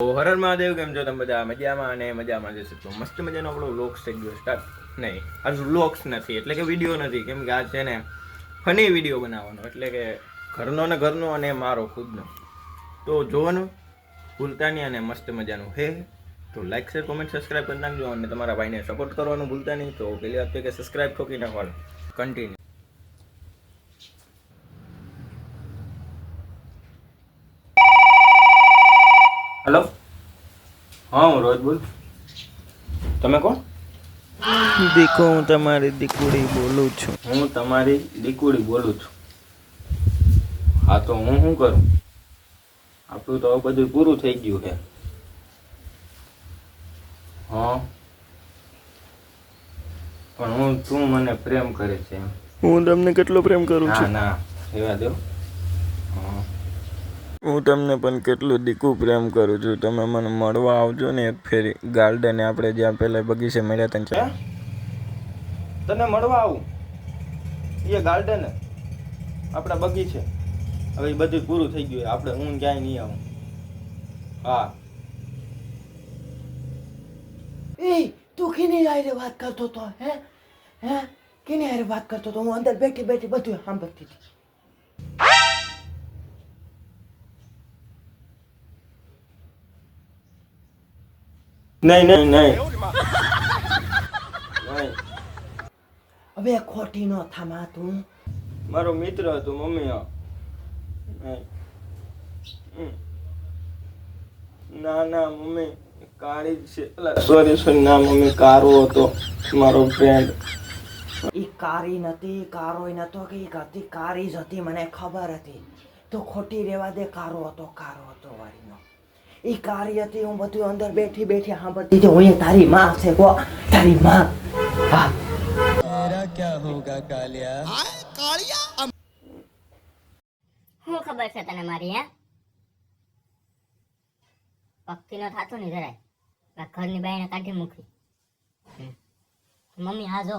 હરર મહાદેવ, કેમ છો તમે બધા? મજામાં અને મજામાં જશે તો મસ્ત મજાનો આપણો વ્લોગ્સ થઈ ગયો સ્ટાર્ટ. નહીં, આ વ્લોગ્સ નથી એટલે કે વિડીયો નથી, કેમ કે આ છે ને ફની વિડીયો બનાવવાનો, એટલે કે ઘરનો અને મારો ખુદનો. તો જોવાનું ભૂલતા નહીં અને મસ્ત મજાનું હે. તો લાઈક શેર કોમેન્ટ સબસ્ક્રાઈબ કરી નાખજો અને તમારા ભાઈને સપોર્ટ કરવાનું ભૂલતા નહીં. તો પેલી વાત કે સબસ્ક્રાઈબ ઠોકી નાખવાનું. કન્ટિન્યુ. હેલો, હા હું રોજ બોલ. તમે કોણ? દીકો, હું તમારી દીકુડી બોલું છું. હું તમારી દીકુડી બોલું છું. હા તો હું શું કરું? આપણું તો હવે બધું પૂરું થઈ ગયું છે. હા પણ તું મને પ્રેમ કરે છે એમ? હું તમને કેટલો પ્રેમ કરું ના છું. ના એવા દો. હા હું તમને પણ કેટલું દીકું પ્રેમ કરું છું. તમે મને મળવા આવજો ને એક ફેરી ગાર્ડને, આપણે જ્યાં પહેલા બગીચે મળ્યા હતા ત્યાં. તને મળવા આવું એ ગાર્ડન આપણા બગીચે. હવે એ બધું પૂરું થઈ ગયું, આપણે હું ક્યાંય નહીં આવું. હા એ તું કેની હારે વાત કરતો તો? હે કેની હારે વાત કરતો તો? હું અંદર બેઠી બેઠી બધું સાંભળતી હતી. નહીં. હવે ખોટી ન થામા તું. મારો મિત્ર હતો મમ્મી. ના મમ્મી કાળી જ છે. સોરી ના મમ્મી, કારો હતો મારો ફ્રેન્ડ. ઈ કારી નથી, કારોય નતો કે ઈ હતી, કારી જ હતી, મને ખબર હતી. તો ખોટી રેવા દે. કારો હતો વારીનો. ઈ કારી હતી, હું બધું અંદર બેઠી બેઠી સાંભળતી હતી. હું તારી માં છે ગો, તારી માં. હા તેરા ક્યા હોગા કાલિયા? શું ખબર છે તને મારી? હે પક્ષી નો થાતો નહીં જરાય. ઘરની બાઈને કાઢી મૂકી. મમ્મી આ જો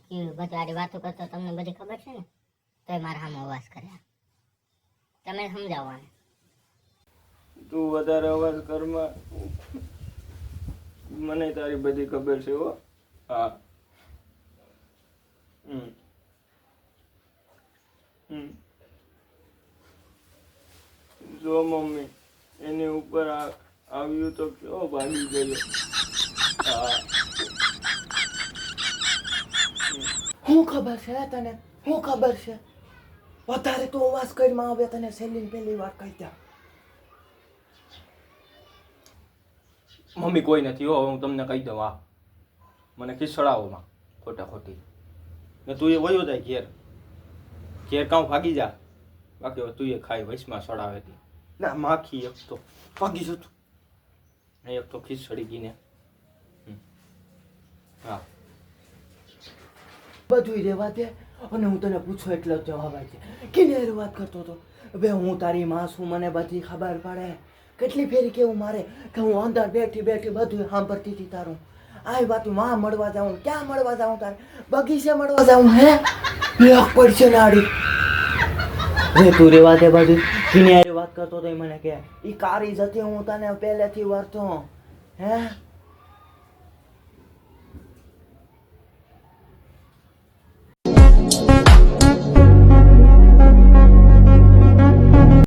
કે બધી આડી વાતો કરતો તમને બધી ખબર છે ને, તોય મારા સામે અવાજ કર્યા. તમે સમજાવવાને. તું વધારે અવાજ કરમાં, મને તારી બધી ખબર છે હો. હા જો મમ્મી, એની ઉપર આવ્યું તો કેવો ભાગી ગયો. હા શું ખબર છે તને? શું ખબર છે? વધારે તો અવાજ કરીમાં આવે તને સેલીન પહેલી વાર કહી દે. મમ્મી કોઈ નથી હો, હું તમને કહી દઉં. હા મને ખીસડાવોમાં ખોટી ને તું એ વયો જાય ઘેર કાં ભાગી જા. બાકી તું એ ખાઈ વૈશમાં સડાવે હતી ના માખી. એક તો ભાગી જતું, એક તો ખીસડી ગઈ ને. હા બધું રેવા દે. અને હું તને પૂછું એટલે જવાબ આપજે. કેની હારે વાત કરતો હતો? બે હું તારી માં છું, મને બધી ખબર પડે. કેટલી ફેરી કેવું મારે કે હું અંદર બેઠી બેઠી બધું સાંભળતી હતી તારું. આ વાત માં મળવા જાઉં, ક્યાં મળવા જાઉં? તારે બગીચે મળવા જાઉં? હે એક પડશે નાડી. હવે તું રેવા દે બધું. કેની હારે વાત કરતો હતો મને કે ઈ કારી જતી, હું તને પહેલેથી વર્તો. હે